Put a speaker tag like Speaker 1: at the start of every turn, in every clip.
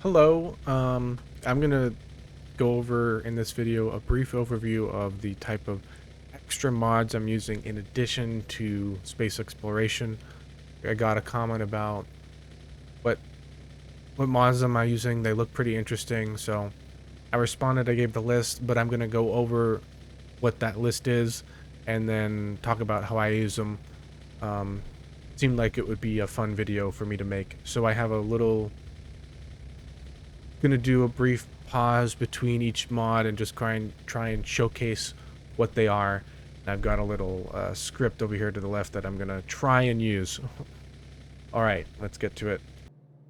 Speaker 1: Hello, I'm gonna go over in this video a brief overview of the type of extra mods I'm using in addition to space exploration. I got a comment about what what mods am I using. They look pretty interesting, so I responded. I gave the list, but I'm gonna go over what that list is and then talk about how I use them. Um, Seemed like it would be a fun video for me to make, so I have a little gonna do a brief pause between each mod and just try and showcase what they are. And I've got a little script over here to the left that I'm gonna try and use. All right, let's get to it.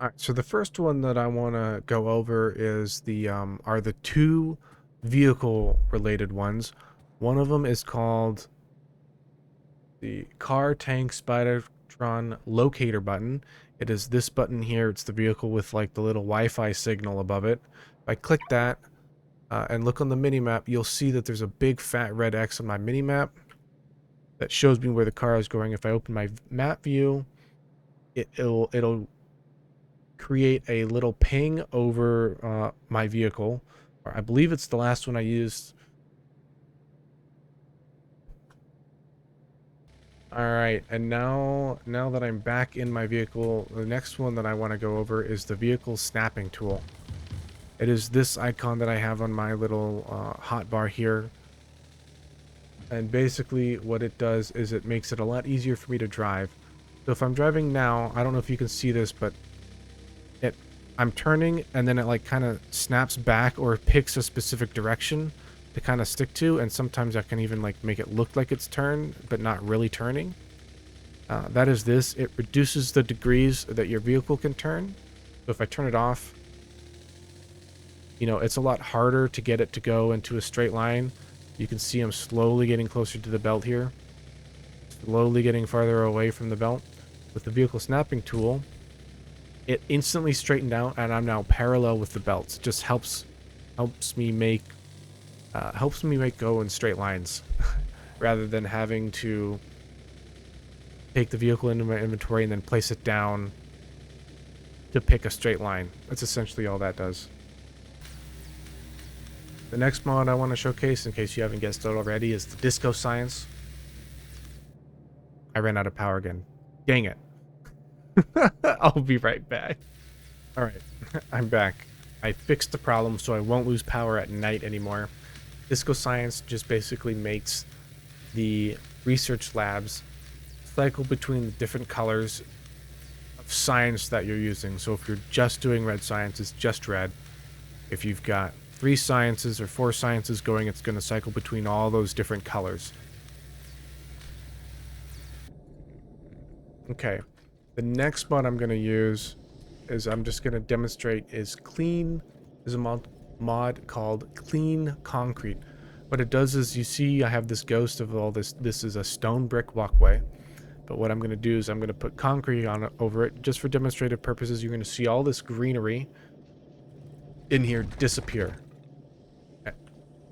Speaker 1: All right, so the first one that I want to go over is are the two vehicle related ones. One of them is called the Car Tank Spidertron Locator button. It is this button here. It's the vehicle with like the little Wi-Fi signal above it. If I click that and look on the mini-map, you'll see that there's a big fat red X on my mini-map that shows me where the car is going. If I open my map view, it'll create a little ping over my vehicle. Or I believe it's the last one I used. All right, and now that I'm back in my vehicle, the next one that I want to go over is the vehicle snapping tool. It is this icon that I have on my little hotbar here. And basically what it does is it makes it a lot easier for me to drive. So if I'm driving now, I don't know if you can see this, but I'm turning and then it like kind of snaps back or picks a specific direction to kind of stick to, and sometimes I can even like make it look like it's turned but not really turning. That is this. It reduces the degrees that your vehicle can turn. So if I turn it off, you know, it's a lot harder to get it to go into a straight line. You can see I'm slowly getting closer to the belt here, slowly getting farther away from the belt. With the vehicle snapping tool, it instantly straightened out and I'm now parallel with the belts. It just helps me make go in straight lines rather than having to take the vehicle into my inventory and then place it down to pick a straight line. That's essentially all that does. The next mod I want to showcase, in case you haven't guessed it already, is the Disco Science. I ran out of power again. Dang it. I'll be right back. All right, I'm back. I fixed the problem so I won't lose power at night anymore. Disco Science just basically makes the research labs cycle between the different colors of science that you're using. So if you're just doing red science, it's just red. If you've got 3 sciences or 4 sciences going, it's going to cycle between all those different colors. Okay, the next mod I'm going to use is I'm just going to demonstrate is a mod called Clean Concrete. What it does is, you see I have this ghost of all this. This is a stone brick walkway. But what I'm going to do is I'm going to put concrete on it, over it, just for demonstrative purposes. You're going to see all this greenery in here disappear.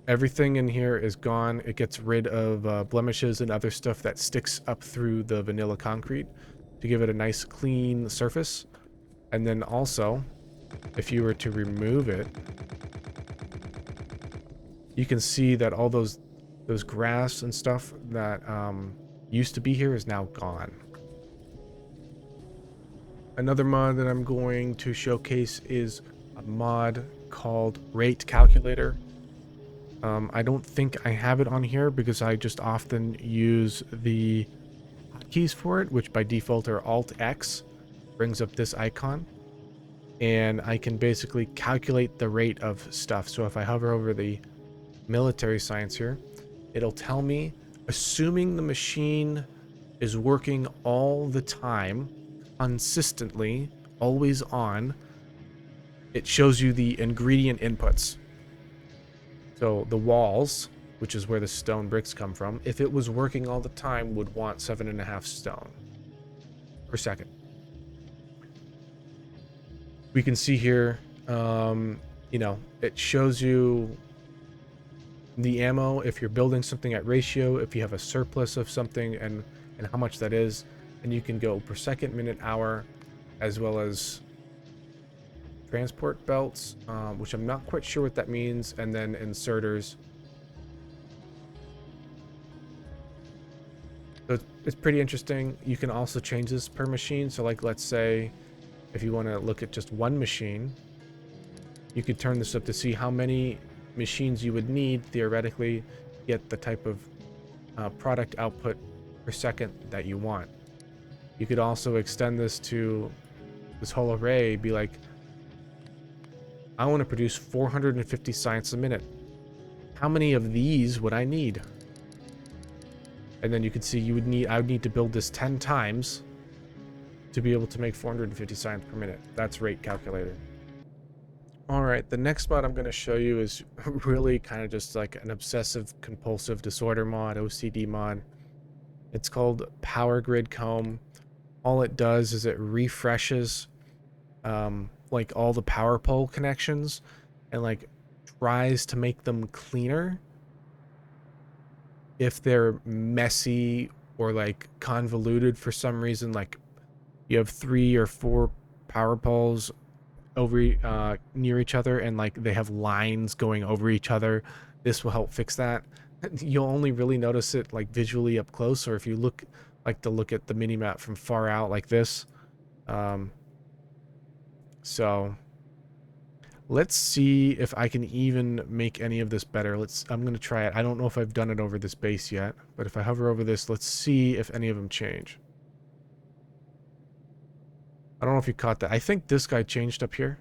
Speaker 1: Everything in here is gone. It gets rid of blemishes and other stuff that sticks up through the vanilla concrete to give it a nice clean surface. And then also, if you were to remove it, you can see that all those grass and stuff that used to be here is now gone. Another mod that I'm going to showcase is a mod called Rate Calculator. I don't think I have it on here because I just often use the keys for it, which by default are Alt-X, brings up this icon. And I can basically calculate the rate of stuff. So if I hover over the military science here, it'll tell me, assuming the machine is working all the time, consistently, always on, it shows you the ingredient inputs. So the walls, which is where the stone bricks come from, if it was working all the time, would want 7.5 stone per second. We can see here, you know, it shows you the ammo, if you're building something at ratio, if you have a surplus of something, and how much that is. And you can go per second, minute, hour, as well as transport belts, which I'm not quite sure what that means, and then inserters. So it's pretty interesting. You can also change this per machine. So like, let's say if you want to look at just one machine, you could turn this up to see how many machines you would need theoretically to get the type of product output per second that you want. You could also extend this to this whole array, be like, I want to produce 450 science a minute. How many of these would I need? And then you can see I would need to build this 10 times to be able to make 450 science per minute. That's rate calculator. All right, the next mod I'm going to show you is really kind of just like an obsessive compulsive disorder mod, OCD mod. It's called Power Grid Comb. All it does is it refreshes like all the power pole connections and like tries to make them cleaner if they're messy or like convoluted for some reason. Like you have 3 or 4 power poles over near each other and like they have lines going over each other. This will help fix that. You'll only really notice it like visually up close, or if you look at the mini map from far out like this. So let's see if I can even make any of this better. I'm gonna try it. I don't know if I've done it over this base yet, but if I hover over this, let's see if any of them change. I don't know if you caught that. I think this guy changed up here.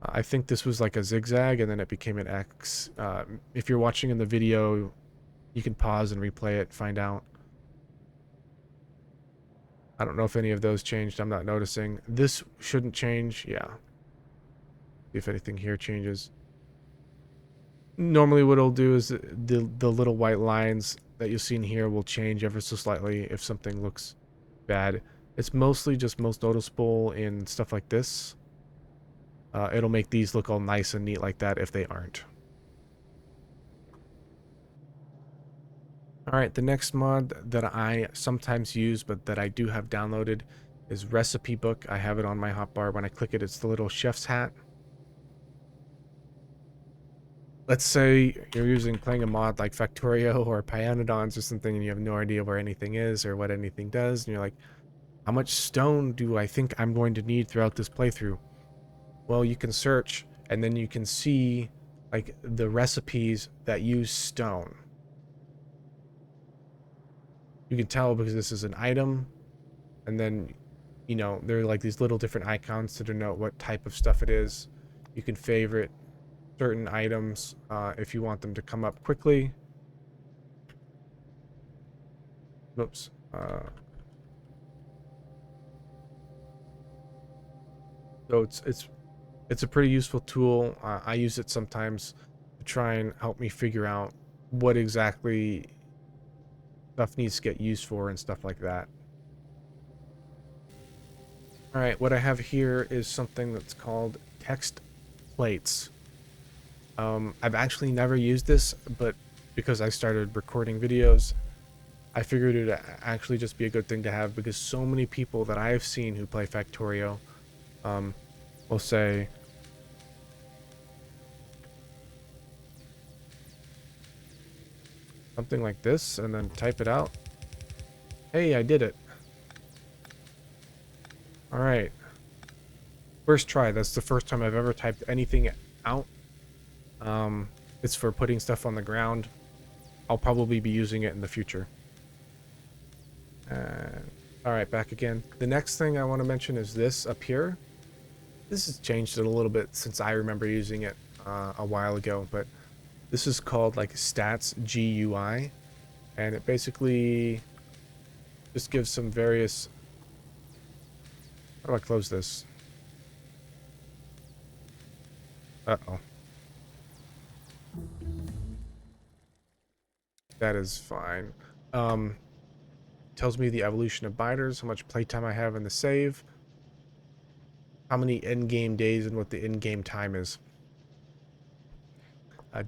Speaker 1: I think this was like a zigzag and then it became an X. If you're watching in the video, you can pause and replay it, find out. I don't know if any of those changed. I'm not noticing. This shouldn't change. Yeah. See if anything here changes. Normally what it'll do is the little white lines that you'll see in here will change ever so slightly if something looks bad. It's mostly just most noticeable in stuff like this. It'll make these look all nice and neat like that if they aren't. Alright, the next mod that I sometimes use but that I do have downloaded is Recipe Book. I have it on my hotbar. When I click it, it's the little chef's hat. Let's say you're playing a mod like Factorio or Pyanodons or something and you have no idea where anything is or what anything does, and you're like, how much stone do I think I'm going to need throughout this playthrough? Well, you can search and then you can see like the recipes that use stone. You can tell because this is an item, and then there are like these little different icons to denote what type of stuff it is. You can favorite certain items if you want them to come up quickly. Oops. So it's a pretty useful tool. I use it sometimes to try and help me figure out what exactly stuff needs to get used for and stuff like that. All right, what I have here is something that's called text plates. I've actually never used this, but because I started recording videos, I figured it would actually just be a good thing to have, because so many people that I have seen who play Factorio will say, something like this and then type it out. Hey, I did it. All right. First try. That's the first time I've ever typed anything out. It's for putting stuff on the ground. I'll probably be using it in the future. All right, back again. The next thing I want to mention is this up here. This has changed it a little bit since I remember using it a while ago, but this is called like Stats GUI, and it basically just gives some various... How do I close this? Uh-oh. That is fine. Tells me the evolution of biters, how much playtime I have in the save, how many in-game days, and what the in-game time is.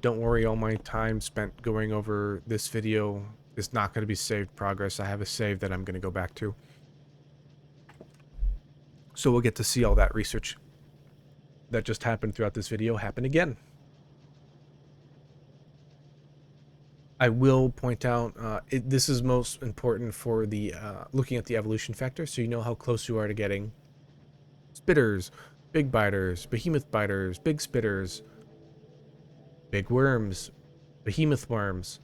Speaker 1: Don't worry, all my time spent going over this video is not going to be saved progress. I have a save that I'm going to go back to. So we'll get to see all that research that just happened throughout this video happen again. I will point out, this is most important for the looking at the evolution factor, so you know how close you are to getting spitters, big biters, behemoth biters, big spitters, big worms, behemoth worms,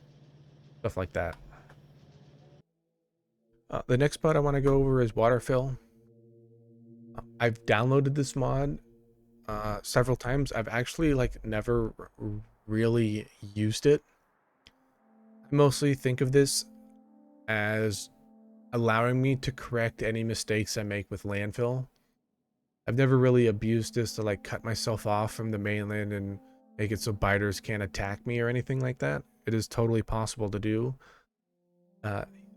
Speaker 1: stuff like that. The next mod I want to go over is Waterfill. I've downloaded this mod several times. I've actually never really used it. I mostly think of this as allowing me to correct any mistakes I make with landfill. I've never really abused this to cut myself off from the mainland and make it so biters can't attack me or anything like that. It is totally possible to do.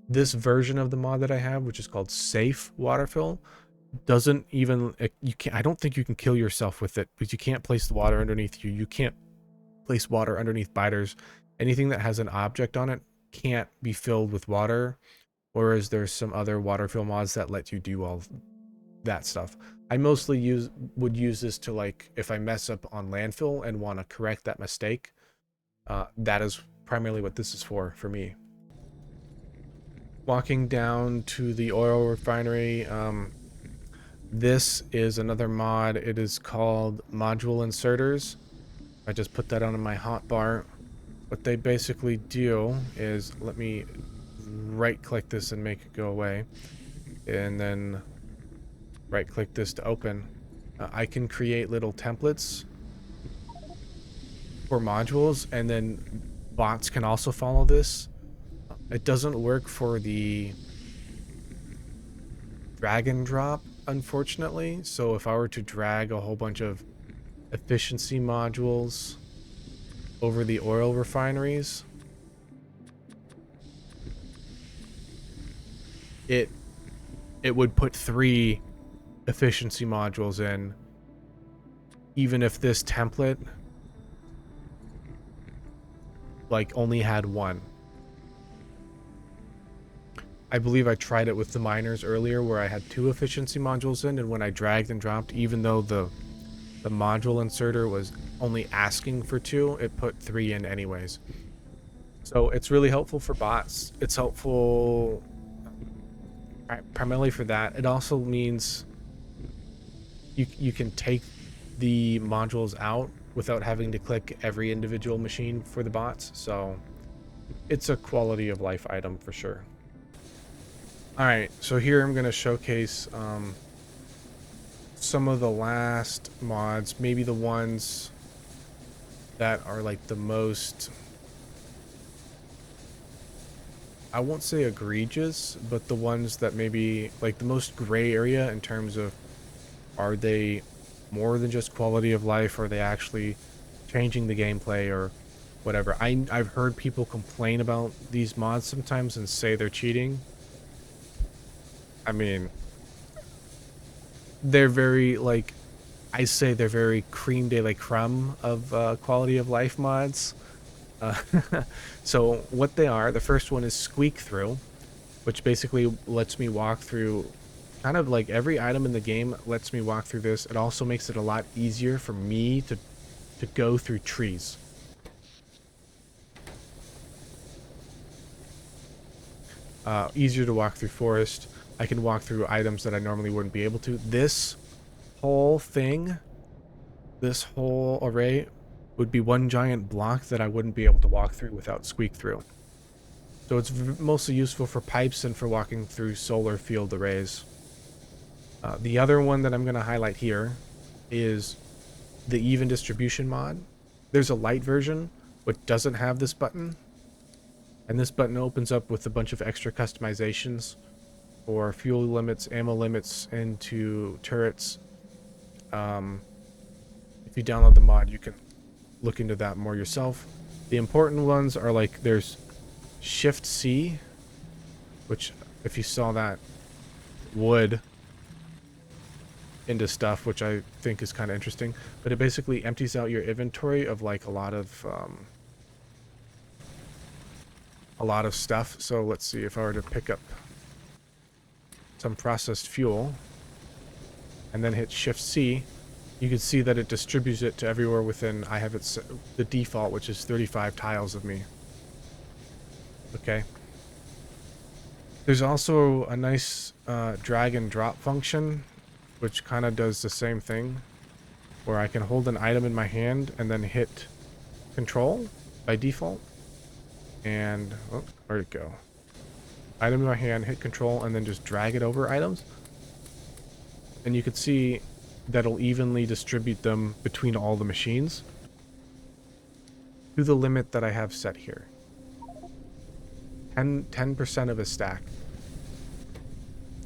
Speaker 1: This version of the mod that I have, which is called Safe Waterfill, doesn't even, I don't think you can kill yourself with it, because you can't place the water underneath you. You can't place water underneath biters. Anything that has an object on it can't be filled with water, whereas there's some other waterfill mods that let you do all that stuff. I mostly would use this to if I mess up on landfill and want to correct that mistake. That is primarily what this is for me. Walking down to the oil refinery, this is another mod. It is called Module Inserters. I just put that on my hotbar. What they basically do is, let me right click this and make it go away, and then right click this to open. I can create little templates for modules, and then bots can also follow this. It doesn't work for the drag and drop, unfortunately. So if I were to drag a whole bunch of efficiency modules over the oil refineries, it would put 3 efficiency modules in, even if this template only had 1. I believe I tried it with the miners earlier, where I had 2 efficiency modules in, and when I dragged and dropped, even though the module inserter was only asking for 2, it put 3 in anyways. So it's really helpful for bots. It's helpful primarily for that. It also means you can take the modules out without having to click every individual machine for the bots. So it's a quality of life item for sure. All right, so here I'm going to showcase some of the last mods, maybe the ones that are the most, I won't say egregious, but the ones that maybe the most gray area in terms of, are they more than just quality of life? Are they actually changing the gameplay or whatever? I've heard people complain about these mods sometimes and say they're cheating. I mean, they're very I say they're very cream de la creme of quality of life mods. So what they are, the first one is Squeak Through, which basically lets me walk through kind of every item in the game. Lets me walk through this. It also makes it a lot easier for me to go through trees. Easier to walk through forest. I can walk through items that I normally wouldn't be able to. This whole thing, this whole array would be one giant block that I wouldn't be able to walk through without Squeak Through. So it's mostly useful for pipes and for walking through solar field arrays. The other one that I'm going to highlight here is the even distribution mod. There's a light version which doesn't have this button, and this button opens up with a bunch of extra customizations for fuel limits, ammo limits, into turrets. If you download the mod, you can look into that more yourself. The important ones are there's Shift C, which if you saw that would into stuff, which I think is kind of interesting, but it basically empties out your inventory of a lot of stuff. So let's see, if I were to pick up some processed fuel and then hit Shift C, you can see that it distributes it to everywhere within, I have it the default, which is 35 tiles of me. Okay. There's also a nice drag and drop function, which kind of does the same thing, where I can hold an item in my hand and then hit control by default. And, oh, where'd it go? Item in my hand, hit control, and then just drag it over items. And you can see that'll evenly distribute them between all the machines to the limit that I have set here. 10% of a stack,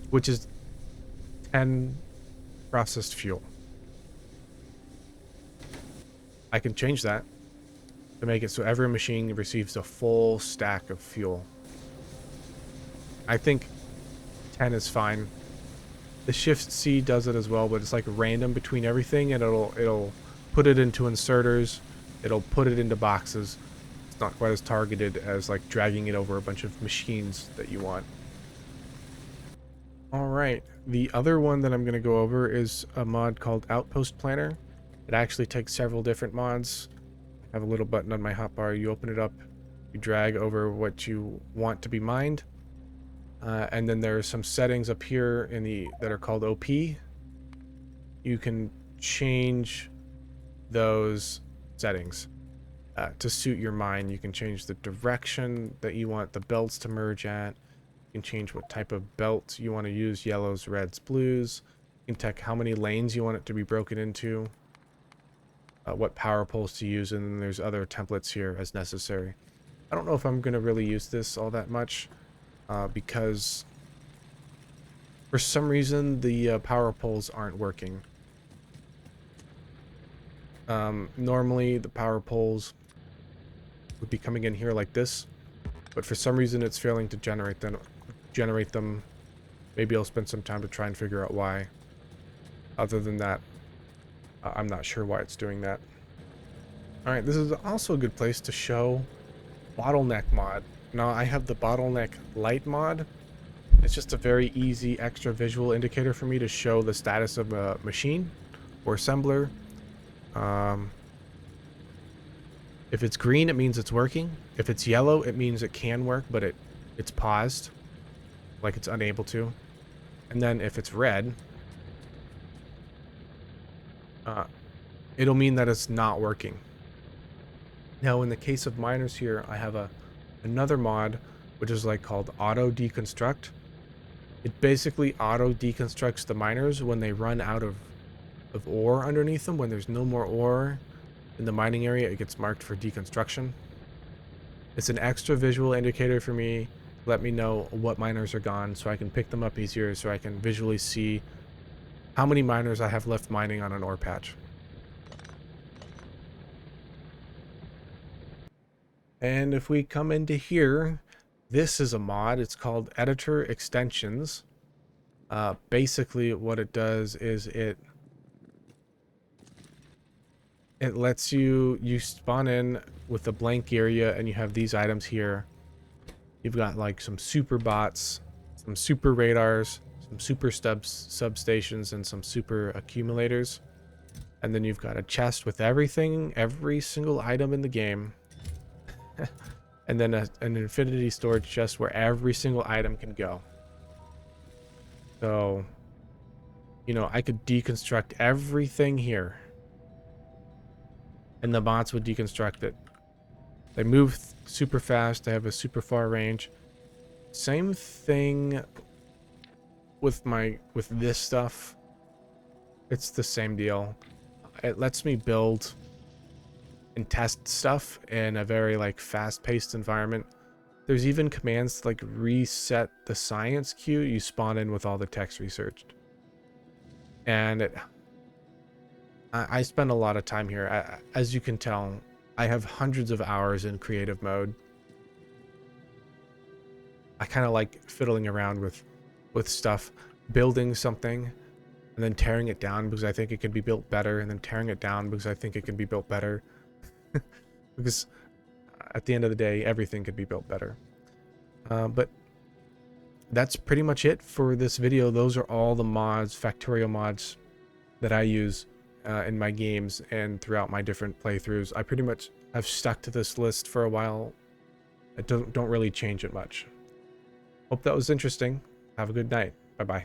Speaker 1: which is 10 processed fuel. I can change that to make it so every machine receives a full stack of fuel. I think 10 is fine. The Shift C does it as well, but it's like random between everything, and it'll put it into inserters, it'll put it into boxes. It's not quite as targeted as like dragging it over a bunch of machines that you want. Alright, the other one that I'm going to go over is a mod called Outpost Planner. It actually takes several different mods. I have a little button on my hotbar, you open it up, you drag over what you want to be mined. And then there are some settings up here in that are called OP. You can change those settings to suit your mine. You can change the direction that you want the belts to merge at. You can change what type of belt you want to use, yellows, reds, blues. You can check how many lanes you want it to be broken into, what power poles to use, and then there's other templates here as necessary. I don't know if I'm going to really use this all that much. Because for some reason the power poles aren't working. Normally the power poles would be coming in here like this, but for some reason it's failing to generate them. Maybe I'll spend some time to try and figure out why. Other than that, I'm not sure why it's doing that. Alright, this is also a good place to show Bottleneck mod. Now I have the Bottleneck Lite mod. It's just a very easy extra visual indicator for me to show the status of a machine or assembler. If it's green, it means it's working. If it's yellow, it means it can work, but it's paused, like it's unable to. And then if it's red, it'll mean that it's not working. Now in the case of miners here, I have another mod which is like called auto deconstruct. It basically auto deconstructs the miners when they run out of ore underneath them. When there's no more ore in the mining area, it gets marked for deconstruction. It's an extra visual indicator for me to let me know what miners are gone, so I can pick them up easier, so I can visually see how many miners I have left mining on an ore patch. And if we come into here, this is a mod. It's called Editor Extensions. Basically what it does is it lets you spawn in with a blank area, and you have these items here. You've got like some super bots, some super radars, some super substations, and some super accumulators. And then you've got a chest with everything, every single item in the game. And then an infinity storage chest where every single item can go. So, you know, I could deconstruct everything here, and the bots would deconstruct it. They move super fast. They have a super far range. Same thing with this stuff. It's the same deal. It lets me build and test stuff in a very like fast-paced environment. There's even commands to like reset the science queue you spawn in with all the text researched. And I spend a lot of time here. As you can tell, I have hundreds of hours in creative mode. I kind of like fiddling around with stuff, building something, and then tearing it down because I think it can be built better, and then tearing it down because I think it can be built better. Because at the end of the day, everything could be built better. But that's pretty much it for this video. Those are all the mods, Factorio mods, that I use in my games and throughout my different playthroughs. I pretty much have stuck to this list for a while. I don't really change it much. Hope that was interesting. Have a good night. Bye bye.